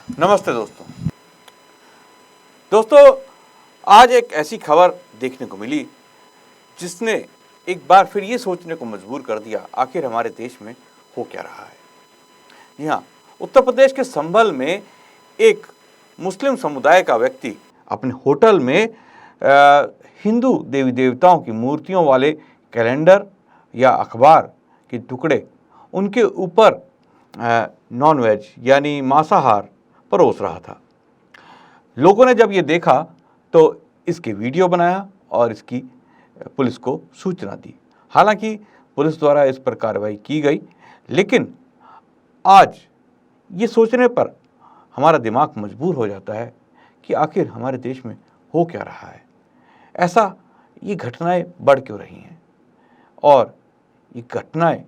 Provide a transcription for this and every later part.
नमस्ते दोस्तों, आज एक ऐसी खबर देखने को मिली जिसने एक बार फिर ये सोचने को मजबूर कर दिया आखिर हमारे देश में हो क्या रहा है। जी हाँ, उत्तर प्रदेश के संभल में एक मुस्लिम समुदाय का व्यक्ति अपने होटल में हिंदू देवी देवताओं की मूर्तियों वाले कैलेंडर या अखबार के टुकड़े उनके ऊपर नॉन वेज यानी मांसाहार परोस रहा था। लोगों ने जब ये देखा तो इसकी वीडियो बनाया और इसकी पुलिस को सूचना दी। हालांकि पुलिस द्वारा इस पर कार्रवाई की गई, लेकिन आज ये सोचने पर हमारा दिमाग मजबूर हो जाता है कि आखिर हमारे देश में हो क्या रहा है। ऐसा ये घटनाएं बढ़ क्यों रही हैं और ये घटनाएं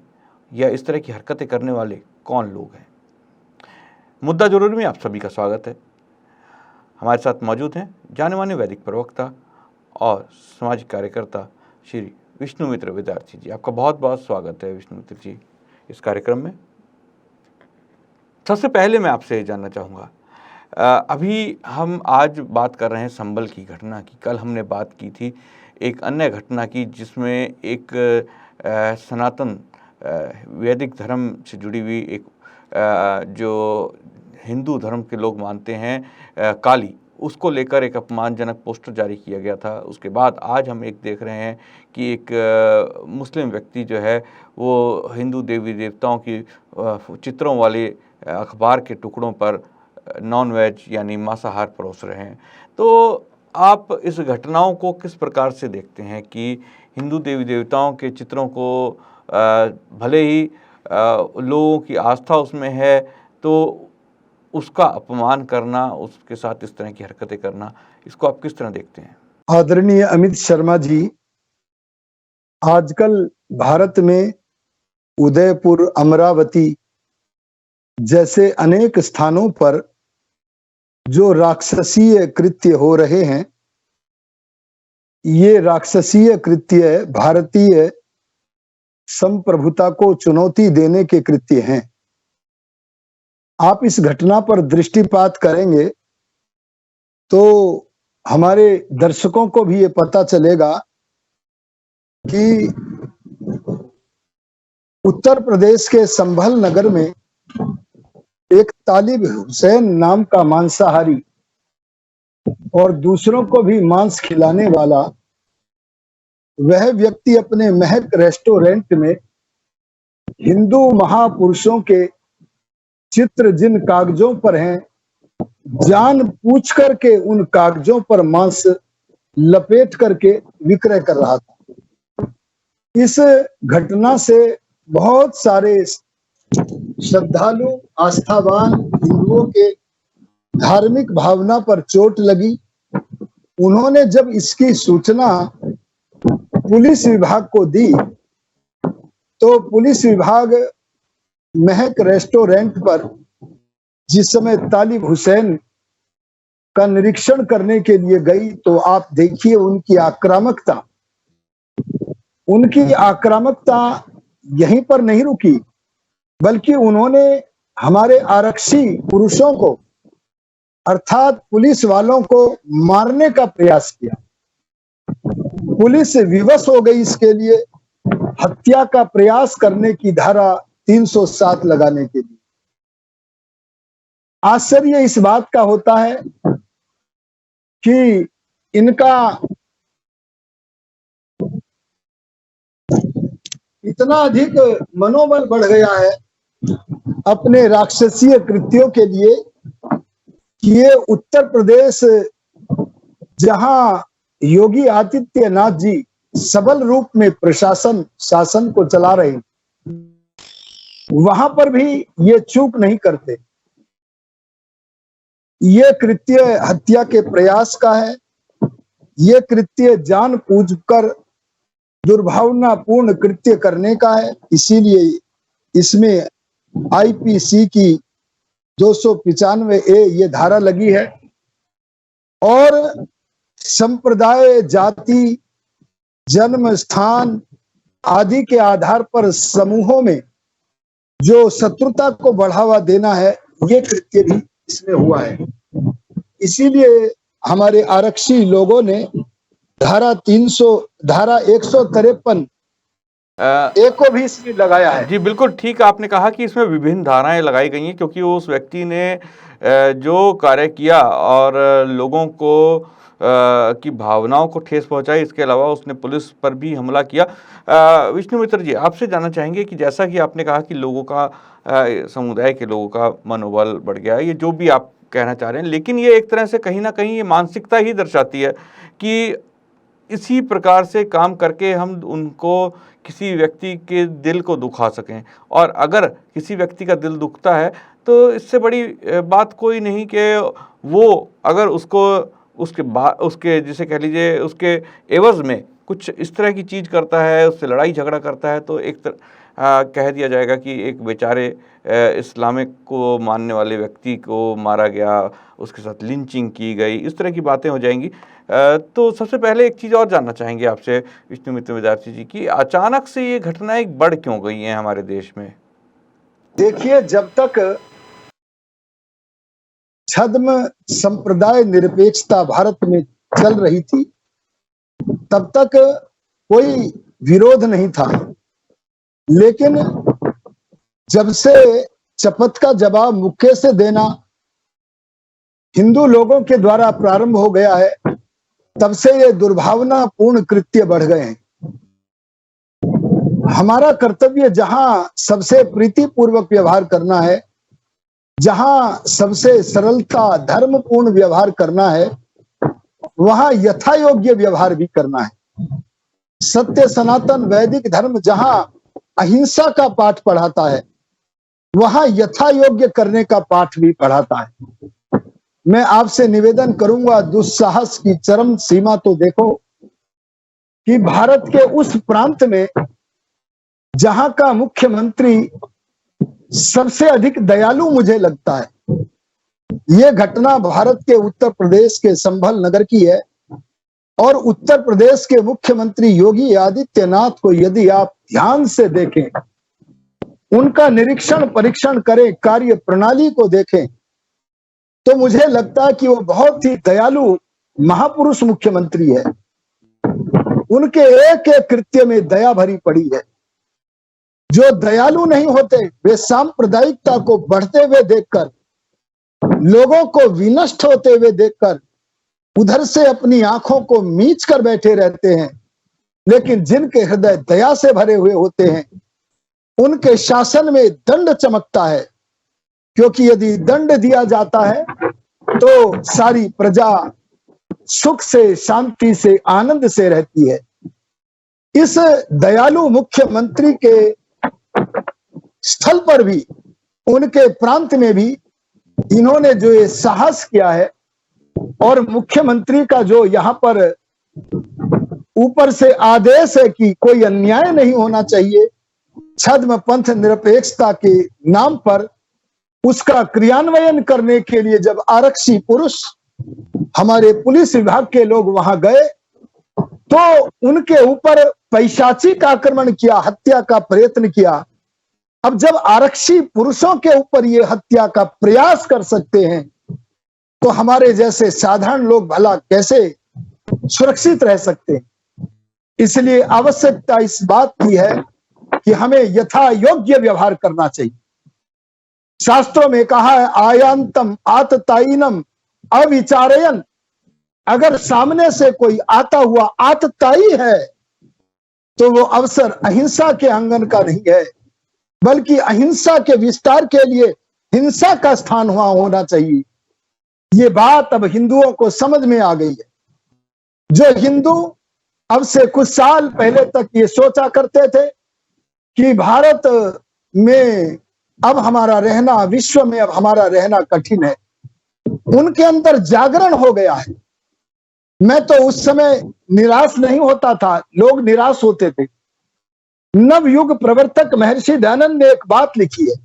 या इस तरह की हरकतें करने वाले कौन लोग हैं। मुद्दा जरूर में आप सभी का स्वागत है। हमारे साथ मौजूद हैं जाने माने वैदिक प्रवक्ता और सामाजिक कार्यकर्ता श्री विष्णुमित्र विद्यार्थी जी। आपका बहुत बहुत स्वागत है विष्णुमित्र जी इस कार्यक्रम में। सबसे पहले मैं आपसे जानना चाहूँगा, अभी हम आज बात कर रहे हैं संभल की घटना की। कल हमने बात की थी एक अन्य घटना की जिसमें एक सनातन वैदिक धर्म से जुड़ी हुई एक जो हिंदू धर्म के लोग मानते हैं काली, उसको लेकर एक अपमानजनक पोस्टर जारी किया गया था। उसके बाद आज हम एक देख रहे हैं कि एक मुस्लिम व्यक्ति जो है वो हिंदू देवी देवताओं की चित्रों वाले अखबार के टुकड़ों पर नॉन वेज यानी मांसाहार परोस रहे हैं। तो आप इस घटनाओं को किस प्रकार से देखते हैं कि हिंदू देवी देवताओं के चित्रों को भले ही लोगों की आस्था उसमें है तो उसका अपमान करना, उसके साथ इस तरह की हरकतें करना, इसको आप किस तरह देखते हैं? आदरणीय अमित शर्मा जी, आजकल भारत में उदयपुर, अमरावती जैसे अनेक स्थानों पर जो राक्षसीय कृत्य हो रहे हैं, ये राक्षसीय कृत्य भारतीय संप्रभुता को चुनौती देने के कृत्य हैं। आप इस घटना पर दृष्टिपात करेंगे तो हमारे दर्शकों को भी ये पता चलेगा कि उत्तर प्रदेश के संभल नगर में एक तालिब हुसैन नाम का मांसाहारी और दूसरों को भी मांस खिलाने वाला वह व्यक्ति अपने महक रेस्टोरेंट में हिंदू महापुरुषों के चित्र जिन कागजों पर हैं, जान पूछ करके उन कागजों पर मांस लपेट करके विक्रय कर रहा था। इस घटना से बहुत सारे श्रद्धालु, आस्थावान हिंदुओं के धार्मिक भावना पर चोट लगी। उन्होंने जब इसकी सूचना पुलिस विभाग को दी तो पुलिस विभाग महक रेस्टोरेंट पर जिस समय तालिब हुसैन का निरीक्षण करने के लिए गई तो आप देखिए उनकी आक्रामकता यहीं पर नहीं रुकी, बल्कि उन्होंने हमारे आरक्षी पुरुषों को अर्थात पुलिस वालों को मारने का प्रयास किया। पुलिस विवश हो गई इसके लिए हत्या का प्रयास करने की धारा 307 लगाने के लिए। आश्चर्य इस बात का होता है कि इनका इतना अधिक मनोबल बढ़ गया है अपने राक्षसीय कृत्यों के लिए कि ये उत्तर प्रदेश, जहां योगी आदित्यनाथ जी सबल रूप में शासन को चला रहे, वहां पर भी ये चूक नहीं करते। ये कृत्य हत्या के प्रयास का है। ये कृत्य जानबूझकर दुर्भावनापूर्ण कृत्य करने का है। इसीलिए इसमें आईपीसी की 295A ये धारा लगी है और संप्रदाय, जाति, जन्म स्थान आदि के आधार पर समूहों में जो शत्रुता को बढ़ावा देना है, ये कृत्य भी इसमें हुआ है। इसीलिए हमारे आरक्षी लोगों ने धारा 153 ए को भी इसमें लगाया है। जी बिल्कुल ठीक आपने कहा कि इसमें विभिन्न धाराएं लगाई गई हैं क्योंकि उस व्यक्ति ने जो कार्य किया और लोगों को की भावनाओं को ठेस पहुंचाई, इसके अलावा उसने पुलिस पर भी हमला किया। विष्णु मित्र जी, आपसे जानना चाहेंगे कि जैसा कि आपने कहा कि लोगों का समुदाय के लोगों का मनोबल बढ़ गया, ये जो भी आप कहना चाह रहे हैं, लेकिन ये एक तरह से कहीं ना कहीं ये मानसिकता ही दर्शाती है कि इसी प्रकार से काम करके हम उनको किसी व्यक्ति के दिल को दुखा सकें। और अगर किसी व्यक्ति का दिल दुखता है तो इससे बड़ी बात कोई नहीं कि वो अगर उसको उसके जिसे कह लीजिए उसके एवज में कुछ इस तरह की चीज़ करता है, उससे लड़ाई झगड़ा करता है, तो एक कह दिया जाएगा कि एक बेचारे इस्लामिक को मानने वाले व्यक्ति को मारा गया, उसके साथ लिंचिंग की गई, इस तरह की बातें हो जाएंगी। तो सबसे पहले एक चीज़ और जानना चाहेंगे आपसे विष्णु मित्र विद्यार्थी जी कि अचानक से ये घटनाएं बढ़ क्यों गई हैं हमारे देश में? देखिए, जब तक छद्म संप्रदाय निरपेक्षता भारत में चल रही थी तब तक कोई विरोध नहीं था, लेकिन जब से शपथ का जवाब मुक्के से देना हिंदू लोगों के द्वारा प्रारंभ हो गया है, तब से ये दुर्भावनापूर्ण कृत्य बढ़ गए हैं। हमारा कर्तव्य जहां सबसे प्रीतिपूर्वक व्यवहार करना है, जहां सबसे सरलता धर्मपूर्ण व्यवहार करना है, वहां यथा योग्य व्यवहार भी करना है। सत्य सनातन वैदिक धर्म जहां अहिंसा का पाठ पढ़ाता है, वहां यथा योग्य करने का पाठ भी पढ़ाता है। मैं आपसे निवेदन करूंगा, दुस्साहस की चरम सीमा तो देखो कि भारत के उस प्रांत में जहां का मुख्यमंत्री सबसे अधिक दयालु मुझे लगता है, यह घटना भारत के उत्तर प्रदेश के संभल नगर की है। और उत्तर प्रदेश के मुख्यमंत्री योगी आदित्यनाथ को यदि आप ध्यान से देखें, उनका निरीक्षण परीक्षण करें, कार्य प्रणाली को देखें, तो मुझे लगता है कि वो बहुत ही दयालु महापुरुष मुख्यमंत्री है। उनके एक एक कृत्य में दया भरी पड़ी है। जो दयालु नहीं होते वे सांप्रदायिकता को बढ़ते हुए देखकर, लोगों को विनष्ट होते हुए देखकर उधर से अपनी आंखों को मीच कर बैठे रहते हैं, लेकिन जिनके हृदय दया से भरे हुए होते हैं उनके शासन में दंड चमकता है, क्योंकि यदि दंड दिया जाता है तो सारी प्रजा सुख से, शांति से, आनंद से रहती है। इस दयालु मुख्यमंत्री के स्थल पर भी, उनके प्रांत में भी इन्होंने जो ये साहस किया है, और मुख्यमंत्री का जो यहाँ पर ऊपर से आदेश है कि कोई अन्याय नहीं होना चाहिए, छद्म पंथ निरपेक्षता के नाम पर उसका क्रियान्वयन करने के लिए जब आरक्षी पुरुष, हमारे पुलिस विभाग के लोग वहां गए तो उनके ऊपर पैशाचिक आक्रमण किया, हत्या का प्रयत्न किया। अब जब आरक्षी पुरुषों के ऊपर ये हत्या का प्रयास कर सकते हैं तो हमारे जैसे साधारण लोग भला कैसे सुरक्षित रह सकते हैं। इसलिए आवश्यकता इस बात की है कि हमें यथा योग्य व्यवहार करना चाहिए। शास्त्रों में कहा है, आयांतम आततायिनम अविचारयन। अगर सामने से कोई आता हुआ आतताई है तो वो अवसर अहिंसा के आंगन का नहीं है, बल्कि अहिंसा के विस्तार के लिए हिंसा का स्थान हुआ होना चाहिए। ये बात अब हिंदुओं को समझ में आ गई है। जो हिंदू अब से कुछ साल पहले तक ये सोचा करते थे कि भारत में अब हमारा रहना, विश्व में अब हमारा रहना कठिन है, उनके अंदर जागरण हो गया है। मैं तो उस समय निराश नहीं होता था, लोग निराश होते थे। नवयुग प्रवर्तक महर्षि दयानंद ने एक बात लिखी है,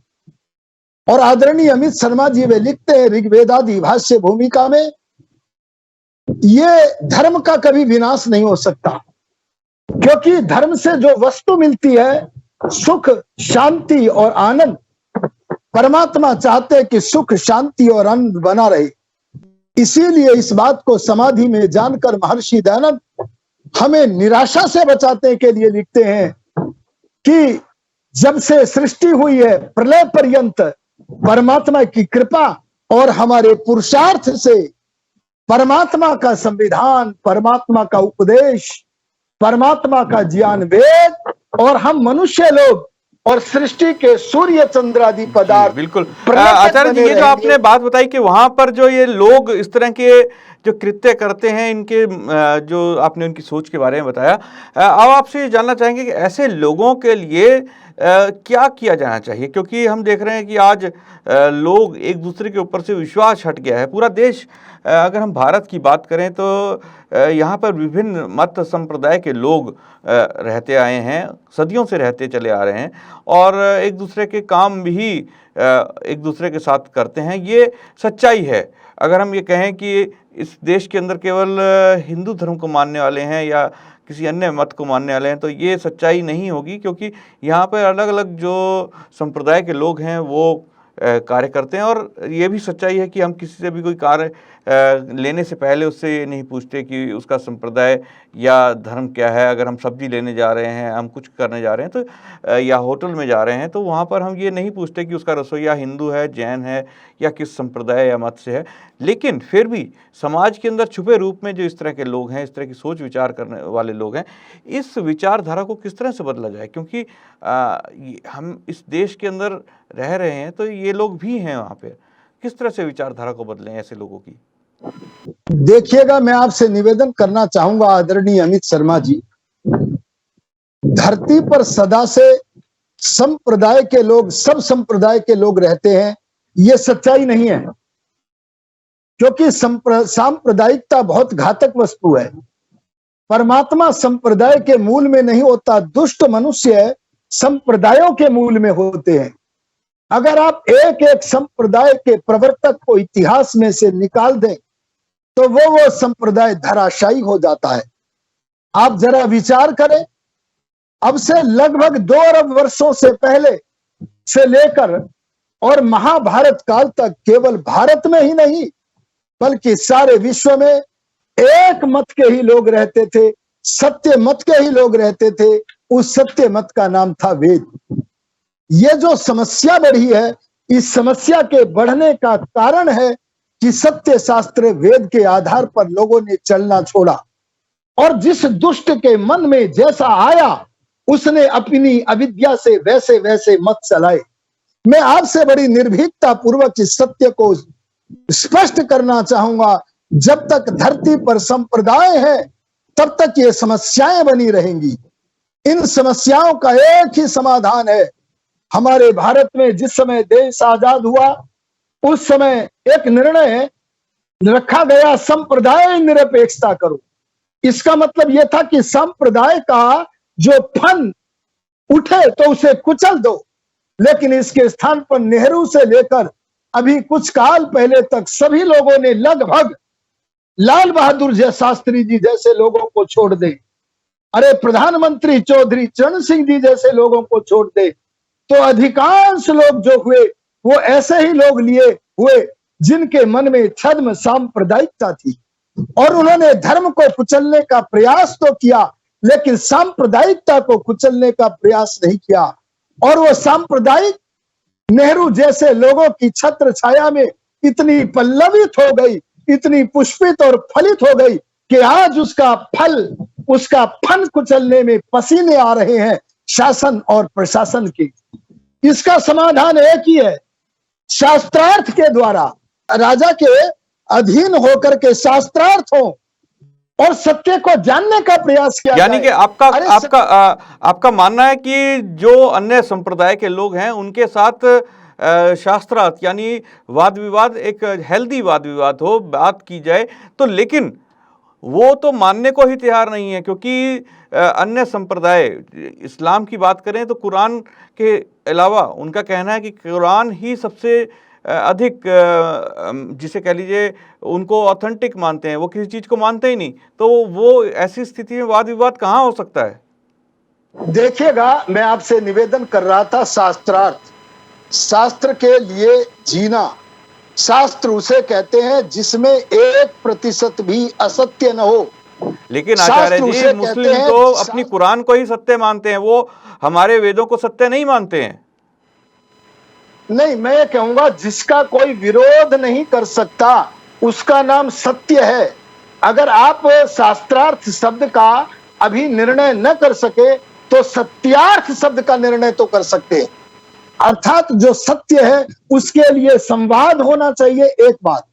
और आदरणीय अमित शर्मा जी वे लिखते हैं ऋग्वेदादि भाष्य भूमिका में, ये धर्म का कभी विनाश नहीं हो सकता, क्योंकि धर्म से जो वस्तु मिलती है, सुख, शांति और आनंद, परमात्मा चाहते हैं कि सुख, शांति और आनंद बना रहे। इसीलिए इस बात को समाधि में जानकर महर्षि दयानंद हमें निराशा से बचाने के लिए लिखते हैं कि जब से सृष्टि हुई है प्रलय पर्यंत परमात्मा की कृपा और हमारे पुरुषार्थ से परमात्मा का संविधान, परमात्मा का उपदेश, परमात्मा का ज्ञान वेद और हम मनुष्य लोग और सृष्टि के सूर्य चंद्र आदि पदार्थ बिल्कुल। आचार्य जी, ये जो आपने बात बताई कि वहां पर जो ये लोग इस तरह के जो कृत्य करते हैं, इनके जो आपने उनकी सोच के बारे में बताया, अब आपसे ये जानना चाहेंगे कि ऐसे लोगों के लिए क्या किया जाना चाहिए, क्योंकि हम देख रहे हैं कि आज लोग एक दूसरे के ऊपर से विश्वास हट गया है। पूरा देश, अगर हम भारत की बात करें तो यहाँ पर विभिन्न मत संप्रदाय के लोग रहते आए हैं, सदियों से रहते चले आ रहे हैं और एक दूसरे के काम भी एक दूसरे के साथ करते हैं। ये सच्चाई है। अगर हम ये कहें कि इस देश के अंदर केवल हिंदू धर्म को मानने वाले हैं या किसी अन्य मत को मानने वाले हैं, तो ये सच्चाई नहीं होगी, क्योंकि यहाँ पर अलग अलग जो संप्रदाय के लोग हैं वो कार्य करते हैं। और ये भी सच्चाई है कि हम किसी से भी कोई कार्य लेने से पहले उससे ये नहीं पूछते कि उसका संप्रदाय या धर्म क्या है। अगर हम सब्जी लेने जा रहे हैं, हम कुछ करने जा रहे हैं तो या होटल में जा रहे हैं, तो वहाँ पर हम ये नहीं पूछते कि उसका रसोइया हिंदू है, जैन है या किस संप्रदाय या मत से है। लेकिन फिर भी समाज के अंदर छुपे रूप में जो इस तरह के लोग हैं, इस तरह की सोच विचार करने वाले लोग हैं, इस विचारधारा को किस तरह से बदला जाए, क्योंकि हम इस देश के अंदर रह रहे हैं तो ये लोग भी हैं वहाँ पे। किस तरह से विचारधारा को बदलें ऐसे लोगों की? देखिएगा, मैं आपसे निवेदन करना चाहूंगा आदरणीय अमित शर्मा जी, धरती पर सदा से संप्रदाय के लोग, सब संप्रदाय के लोग रहते हैं, ये सच्चाई नहीं है, क्योंकि सांप्रदायिकता बहुत घातक वस्तु है। परमात्मा संप्रदाय के मूल में नहीं होता, दुष्ट मनुष्य संप्रदायों के मूल में होते हैं। अगर आप एक एक संप्रदाय के प्रवर्तक को इतिहास में से निकाल दें तो वो संप्रदाय धराशायी हो जाता है। आप जरा विचार करें, अब से लगभग 2 अरब वर्षों से पहले से लेकर और महाभारत काल तक केवल भारत में ही नहीं बल्कि सारे विश्व में एक मत के ही लोग रहते थे, सत्य मत के ही लोग रहते थे। उस सत्य मत का नाम था वेद। ये जो समस्या बढ़ी है, इस समस्या के बढ़ने का कारण है कि सत्य शास्त्र वेद के आधार पर लोगों ने चलना छोड़ा और जिस दुष्ट के मन में जैसा आया उसने अपनी अविद्या से वैसे वैसे मत चलाए। मैं आपसे बड़ी निर्भीकता पूर्वक इस सत्य को स्पष्ट करना चाहूंगा, जब तक धरती पर संप्रदाय है तब तक ये समस्याएं बनी रहेंगी। इन समस्याओं का एक ही समाधान है। हमारे भारत में जिस समय देश आजाद हुआ उस समय एक निर्णय रखा गया, संप्रदाय निरपेक्षता करो। इसका मतलब यह था कि संप्रदाय का जो फन उठे तो उसे कुचल दो, लेकिन इसके स्थान पर नेहरू से लेकर अभी कुछ काल पहले तक सभी लोगों ने लगभग लाल बहादुर शास्त्री जी जैसे लोगों को छोड़ दे, अरे प्रधानमंत्री चौधरी चरण सिंह जी जैसे लोगों को छोड़ दे, तो अधिकांश लोग जो हुए वो ऐसे ही लोग लिए हुए जिनके मन में छद्म सांप्रदायिकता थी और उन्होंने धर्म को कुचलने का प्रयास तो किया लेकिन सांप्रदायिकता को कुचलने का प्रयास नहीं किया। और वो सांप्रदायिक नेहरू जैसे लोगों की छत्र छाया में इतनी पल्लवित हो गई, इतनी पुष्पित और फलित हो गई कि आज उसका फल, उसका फन कुचलने में पसीने आ रहे हैं शासन और प्रशासन के। इसका समाधान एक ही है, शास्त्रार्थ के द्वारा, राजा के अधीन होकर के शास्त्रार्थ हो और सत्य को जानने का प्रयास किया। यानी कि आपका मानना है कि जो अन्य संप्रदाय के लोग हैं उनके साथ शास्त्रार्थ यानी वाद विवाद, एक हेल्दी वाद विवाद हो, बात की जाए तो, लेकिन वो तो मानने को ही तैयार नहीं है, क्योंकि अन्य संप्रदाय, इस्लाम की बात करें तो कुरान के अलावा उनका कहना है कि कुरान ही सबसे अधिक, जिसे कह लीजिए, उनको ऑथेंटिक मानते हैं, वो किसी चीज को मानते ही नहीं। तो वो ऐसी स्थिति में वाद विवाद कहाँ हो सकता है? देखिएगा, मैं आपसे निवेदन कर रहा था शास्त्रार्थ। शास्त्र के लिए जीना, शास्त्र उसे कहते हैं जिसमें 1% भी असत्य न हो। लेकिन आचार्य शास्त्र जी, उसे कहते मुस्लिम हैं, तो अपनी कुरान को ही सत्य मानते हैं, वो हमारे वेदों को सत्य नहीं मानते हैं। नहीं, मैं ये कहूंगा जिसका कोई विरोध नहीं कर सकता उसका नाम सत्य है। अगर आप शास्त्रार्थ शब्द का अभी निर्णय न कर सके तो सत्यार्थ शब्द का निर्णय तो कर सकते हैं। अर्थात जो सत्य है उसके लिए संवाद होना चाहिए। एक बात,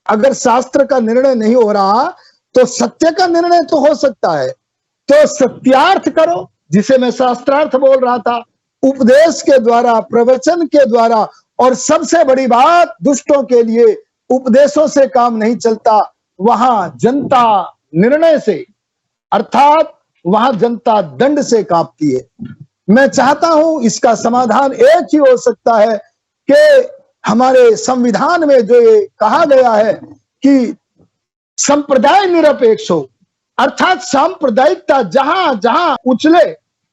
अगर शास्त्र का निर्णय नहीं हो रहा तो सत्य का निर्णय तो हो सकता है। तो सत्यार्थ करो, जिसे मैं शास्त्रार्थ बोल रहा था, उपदेश के द्वारा, प्रवचन के द्वारा। और सबसे बड़ी बात, दुष्टों के लिए उपदेशों से काम नहीं चलता, वहां जनता निर्णय से, अर्थात वहां जनता दंड से कांपती है। मैं चाहता हूं इसका समाधान एक ही हो सकता है कि हमारे संविधान में जो ये कहा गया है कि संप्रदाय निरपेक्ष हो, अर्थात सांप्रदायिकता जहां जहां उछले,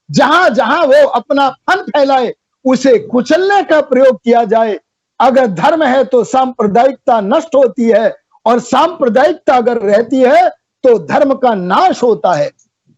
जहां जहां वो अपना फन फैलाए, उसे कुचलने का प्रयोग किया जाए। अगर धर्म है तो सांप्रदायिकता नष्ट होती है, और सांप्रदायिकता अगर रहती है तो धर्म का नाश होता है।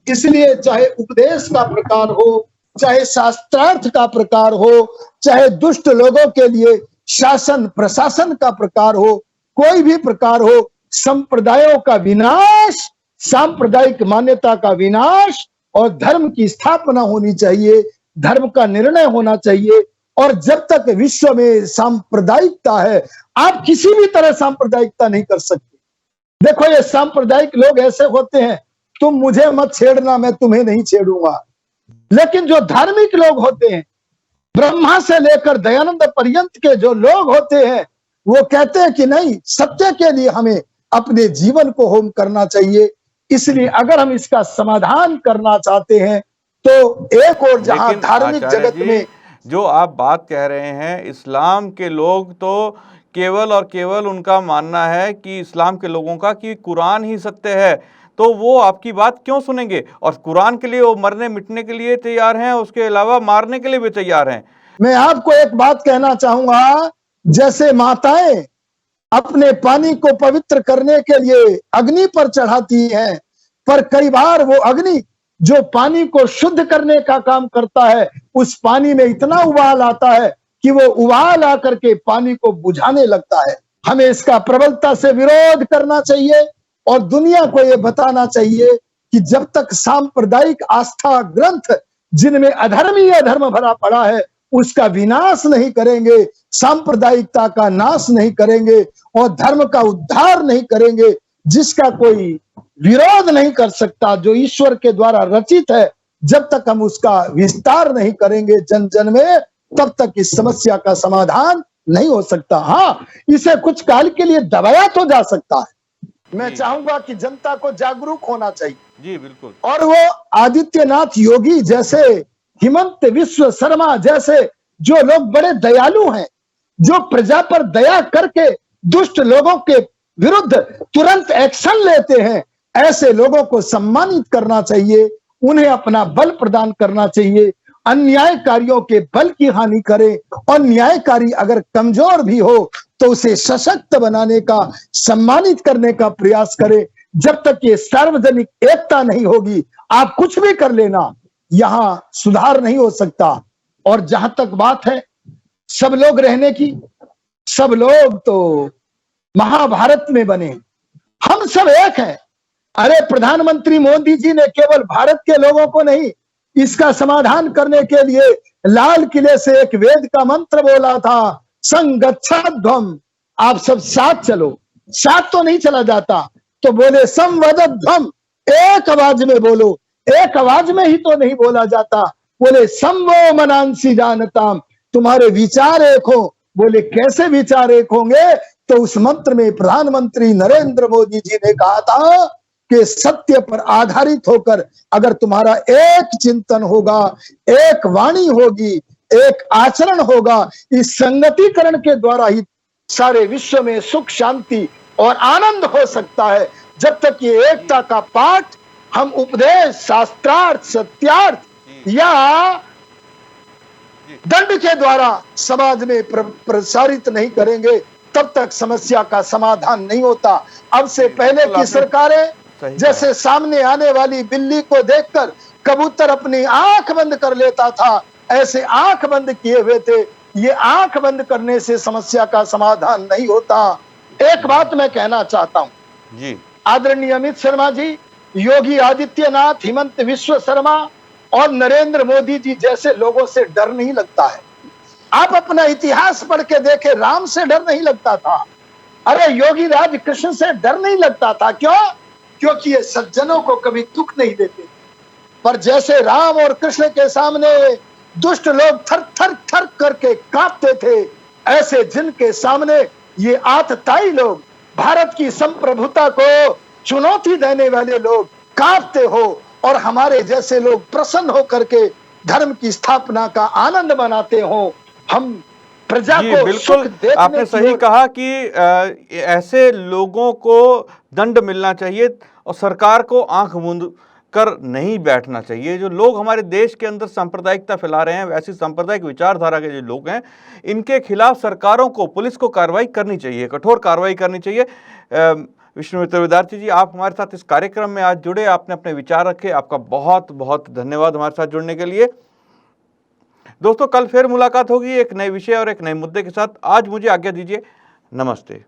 इसलिए चाहे उपदेश का प्रकार हो, चाहे शास्त्रार्थ का प्रकार हो, चाहे दुष्ट लोगों के लिए शासन प्रशासन का प्रकार हो, कोई भी प्रकार हो, संप्रदायों का विनाश, सांप्रदायिक मान्यता का विनाश और धर्म की स्थापना होनी चाहिए, धर्म का निर्णय होना चाहिए। और जब तक विश्व में सांप्रदायिकता है, आप किसी भी तरह सांप्रदायिकता नहीं कर सकते। देखो, ये सांप्रदायिक लोग ऐसे होते हैं, तुम मुझे मत छेड़ना, मैं तुम्हें नहीं छेड़ूंगा। लेकिन जो धार्मिक लोग होते हैं, ब्रह्मा से लेकर दयानंद पर्यंत के जो लोग होते हैं, वो कहते हैं कि नहीं, सत्य के लिए हमें अपने जीवन को होम करना चाहिए। इसलिए अगर हम इसका समाधान करना चाहते हैं तो एक और जहां लेकिन धार्मिक आचार्य जगत जी, में, जो आप बात कह रहे हैं, इस्लाम के लोग तो केवल और केवल उनका मानना है कि इस्लाम के लोगों का कि कुरान ही सत्य है, तो वो आपकी बात क्यों सुनेंगे? और कुरान के लिए वो मरने मिटने के लिए तैयार हैं, उसके अलावा मारने के लिए भी तैयार हैं। मैं आपको एक बात कहना चाहूंगा, जैसे माताएं अपने पानी को पवित्र करने के लिए अग्नि पर चढ़ाती हैं, पर कई बार वो अग्नि जो पानी को शुद्ध करने का काम करता है, उस पानी में इतना उबाल आता है कि वो उबाल आकर के पानी को बुझाने लगता है। हमें इसका प्रबलता से विरोध करना चाहिए और दुनिया को ये बताना चाहिए कि जब तक सांप्रदायिक आस्था ग्रंथ जिनमें अधर्म ही अधर्म भरा पड़ा है उसका विनाश नहीं करेंगे, सांप्रदायिकता का नाश नहीं करेंगे और धर्म का उद्धार नहीं करेंगे, जिसका कोई विरोध नहीं कर सकता, जो ईश्वर के द्वारा रचित है, जब तक हम उसका विस्तार नहीं करेंगे जन जन में, तब तक इस समस्या का समाधान नहीं हो सकता। हाँ, इसे कुछ काल के लिए दबाया तो जा सकता है। मैं चाहूंगा कि जनता को जागरूक होना चाहिए। जी बिल्कुल। और वो आदित्यनाथ योगी जैसे, हिमंत विश्व शर्मा जैसे जो लोग बड़े दयालु हैं, जो प्रजा पर दया करके दुष्ट लोगों के विरुद्ध तुरंत एक्शन लेते हैं, ऐसे लोगों को सम्मानित करना चाहिए, उन्हें अपना बल प्रदान करना चाहिए। अन्यायकारियों के बल की हानि करें, और न्यायकारी अगर कमजोर भी हो तो उसे सशक्त बनाने का, सम्मानित करने का प्रयास करें। जब तक ये सार्वजनिक एकता नहीं होगी, आप कुछ भी कर लेना, यहां सुधार नहीं हो सकता। और जहां तक बात है सब लोग रहने की, सब लोग तो महाभारत में बने, हम सब एक हैं। अरे प्रधानमंत्री मोदी जी ने केवल भारत के लोगों को नहीं, इसका समाधान करने के लिए लाल किले से एक वेद का मंत्र बोला था, संगच्छध्वम, आप सब साथ चलो। साथ तो नहीं चला जाता, तो बोले संवदध्वम, एक आवाज में बोलो। एक आवाज में ही तो नहीं बोला जाता, बोले संवो मनांसी जानताम, तुम्हारे विचार एक हो। बोले कैसे विचार एक होंगे? तो उस मंत्र में प्रधानमंत्री नरेंद्र मोदी जी ने कहा था कि सत्य पर आधारित होकर अगर तुम्हारा एक चिंतन होगा, एक वाणी होगी, एक आचरण होगा, इस संगतिकरण के द्वारा ही सारे विश्व में सुख शांति और आनंद हो सकता है। जब तक ये एकता का पाठ हम उपदेश, शास्त्रार्थ, सत्यार्थ या दंड के द्वारा समाज में प्रसारित नहीं करेंगे तब तक समस्या का समाधान नहीं होता। अब से पहले की सरकारें जैसे सामने आने वाली बिल्ली को देखकर कबूतर अपनी आंख बंद कर लेता था, ऐसे आंख बंद किए हुए थे। ये आंख बंद करने से समस्या का समाधान नहीं होता। एक बात मैं कहना चाहता हूं जी, आदरणीय अमित शर्मा जी, योगी आदित्यनाथ, हिमंत विश्व शर्मा और नरेंद्र मोदी जी जैसे लोगों से डर नहीं लगता है। आप अपना इतिहास पढ़ के देखें, राम से डर नहीं लगता था, अरे योगी राज कृष्ण से डर नहीं लगता था। क्यों? क्योंकि ये सज्जनों को कभी दुख नहीं देते। पर जैसे राम और कृष्ण के सामने दुष्ट लोग थर थर थर करके कांपते थे, ऐसे जिनके सामने ये आतताई लोग, भारत की संप्रभुता को चुनौती देने वाले लोग कांपते हो, और हमारे जैसे लोग प्रसन्न होकर के धर्म की स्थापना का आनंद मनाते हो। हम प्रजा जी, को बिल्कुल देखने आपने सही कहा कि ऐसे लोगों को दंड मिलना चाहिए और सरकार को आंख मूंद कर नहीं बैठना चाहिए। जो लोग हमारे देश के अंदर सांप्रदायिकता फैला रहे हैं, वैसी सांप्रदायिक विचारधारा के जो लोग हैं, इनके खिलाफ सरकारों को, पुलिस को कार्रवाई करनी चाहिए, कठोर कार्रवाई करनी चाहिए। विष्णुमित्र विद्यार्थी जी, आप हमारे साथ इस कार्यक्रम में आज जुड़े, आपने अपने विचार रखे, आपका बहुत बहुत धन्यवाद हमारे साथ जुड़ने के लिए। दोस्तों, कल फिर मुलाकात होगी एक नए विषय और एक नए मुद्दे के साथ। आज मुझे आज्ञा दीजिए, नमस्ते।